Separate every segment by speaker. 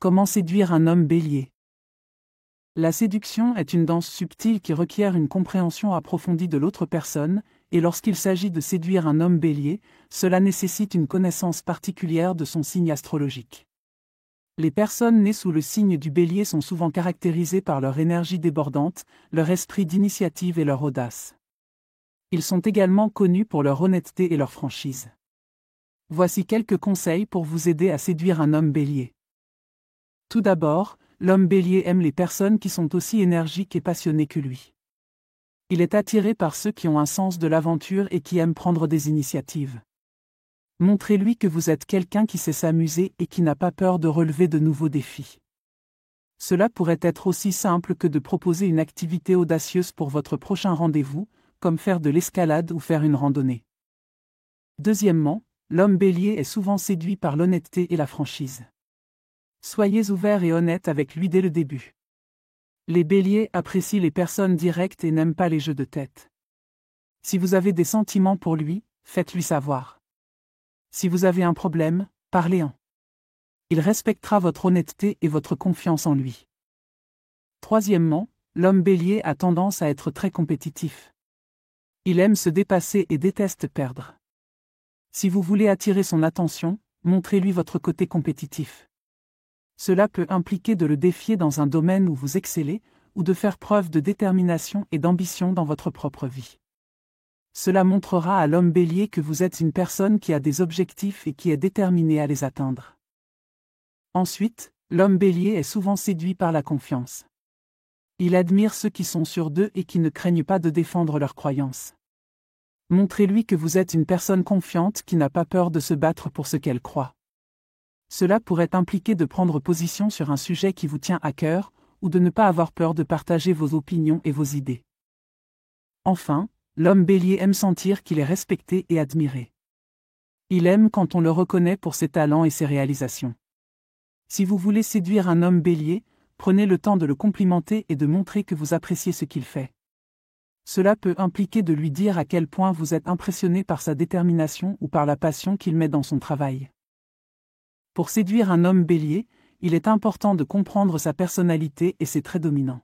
Speaker 1: Comment séduire un homme bélier? La séduction est une danse subtile qui requiert une compréhension approfondie de l'autre personne, et lorsqu'il s'agit de séduire un homme bélier, cela nécessite une connaissance particulière de son signe astrologique. Les personnes nées sous le signe du bélier sont souvent caractérisées par leur énergie débordante, leur esprit d'initiative et leur audace. Ils sont également connus pour leur honnêteté et leur franchise. Voici quelques conseils pour vous aider à séduire un homme bélier. Tout d'abord, l'homme bélier aime les personnes qui sont aussi énergiques et passionnées que lui. Il est attiré par ceux qui ont un sens de l'aventure et qui aiment prendre des initiatives. Montrez-lui que vous êtes quelqu'un qui sait s'amuser et qui n'a pas peur de relever de nouveaux défis. Cela pourrait être aussi simple que de proposer une activité audacieuse pour votre prochain rendez-vous, comme faire de l'escalade ou faire une randonnée. Deuxièmement, l'homme bélier est souvent séduit par l'honnêteté et la franchise. Soyez ouvert et honnête avec lui dès le début. Les béliers apprécient les personnes directes et n'aiment pas les jeux de tête. Si vous avez des sentiments pour lui, faites-lui savoir. Si vous avez un problème, parlez-en. Il respectera votre honnêteté et votre confiance en lui. Troisièmement, l'homme bélier a tendance à être très compétitif. Il aime se dépasser et déteste perdre. Si vous voulez attirer son attention, montrez-lui votre côté compétitif. Cela peut impliquer de le défier dans un domaine où vous excellez, ou de faire preuve de détermination et d'ambition dans votre propre vie. Cela montrera à l'homme bélier que vous êtes une personne qui a des objectifs et qui est déterminée à les atteindre. Ensuite, l'homme bélier est souvent séduit par la confiance. Il admire ceux qui sont sûrs d'eux et qui ne craignent pas de défendre leurs croyances. Montrez-lui que vous êtes une personne confiante qui n'a pas peur de se battre pour ce qu'elle croit. Cela pourrait impliquer de prendre position sur un sujet qui vous tient à cœur, ou de ne pas avoir peur de partager vos opinions et vos idées. Enfin, l'homme bélier aime sentir qu'il est respecté et admiré. Il aime quand on le reconnaît pour ses talents et ses réalisations. Si vous voulez séduire un homme bélier, prenez le temps de le complimenter et de montrer que vous appréciez ce qu'il fait. Cela peut impliquer de lui dire à quel point vous êtes impressionné par sa détermination ou par la passion qu'il met dans son travail. Pour séduire un homme bélier, il est important de comprendre sa personnalité et ses traits dominants.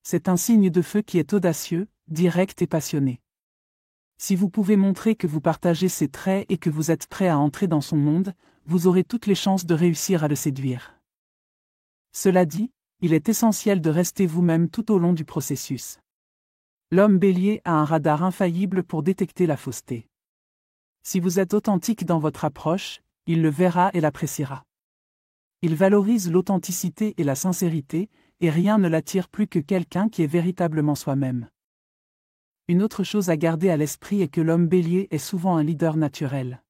Speaker 1: C'est un signe de feu qui est audacieux, direct et passionné. Si vous pouvez montrer que vous partagez ces traits et que vous êtes prêt à entrer dans son monde, vous aurez toutes les chances de réussir à le séduire. Cela dit, il est essentiel de rester vous-même tout au long du processus. L'homme bélier a un radar infaillible pour détecter la fausseté. Si vous êtes authentique dans votre approche, il le verra et l'appréciera. Il valorise l'authenticité et la sincérité, et rien ne l'attire plus que quelqu'un qui est véritablement soi-même. Une autre chose à garder à l'esprit est que l'homme bélier est souvent un leader naturel.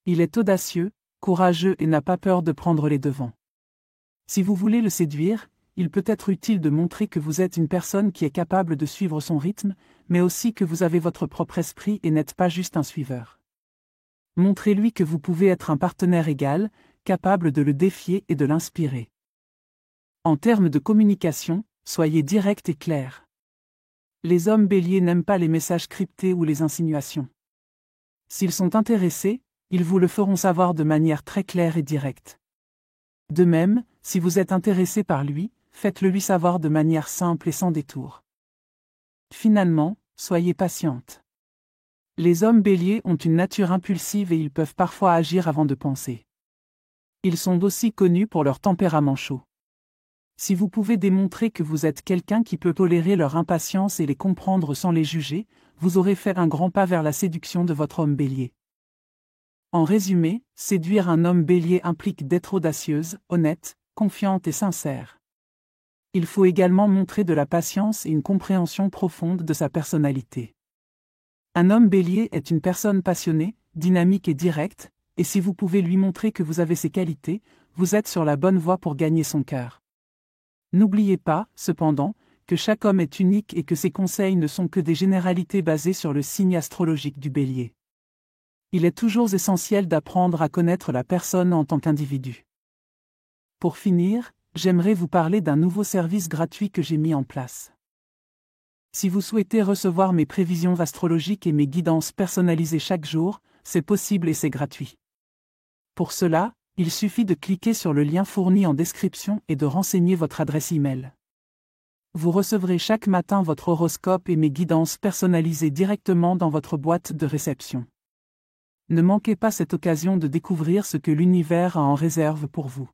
Speaker 1: Il est audacieux, courageux et n'a pas peur de prendre les devants. Si vous voulez le séduire, il peut être utile de montrer que vous êtes une personne qui est capable de suivre son rythme, mais aussi que vous avez votre propre esprit et n'êtes pas juste un suiveur. Montrez-lui que vous pouvez être un partenaire égal, capable de le défier et de l'inspirer. En termes de communication, soyez direct et clair. Les hommes béliers n'aiment pas les messages cryptés ou les insinuations. S'ils sont intéressés, ils vous le feront savoir de manière très claire et directe. De même, si vous êtes intéressé par lui, faites-le lui savoir de manière simple et sans détour. Finalement, soyez patiente. Les hommes béliers ont une nature impulsive et ils peuvent parfois agir avant de penser. Ils sont aussi connus pour leur tempérament chaud. Si vous pouvez démontrer que vous êtes quelqu'un qui peut tolérer leur impatience et les comprendre sans les juger, vous aurez fait un grand pas vers la séduction de votre homme bélier. En résumé, séduire un homme bélier implique d'être audacieuse, honnête, confiante et sincère. Il faut également montrer de la patience et une compréhension profonde de sa personnalité. Un homme bélier est une personne passionnée, dynamique et directe, et si vous pouvez lui montrer que vous avez ces qualités, vous êtes sur la bonne voie pour gagner son cœur. N'oubliez pas, cependant, que chaque homme est unique et que ses conseils ne sont que des généralités basées sur le signe astrologique du bélier. Il est toujours essentiel d'apprendre à connaître la personne en tant qu'individu. Pour finir, j'aimerais vous parler d'un nouveau service gratuit que j'ai mis en place. Si vous souhaitez recevoir mes prévisions astrologiques et mes guidances personnalisées chaque jour, c'est possible et c'est gratuit. Pour cela, Il suffit de cliquer sur le lien fourni en description et de renseigner votre adresse e-mail. Vous recevrez chaque matin votre horoscope et mes guidances personnalisées directement dans votre boîte de réception. Ne manquez pas cette occasion de découvrir ce que l'univers a en réserve pour vous.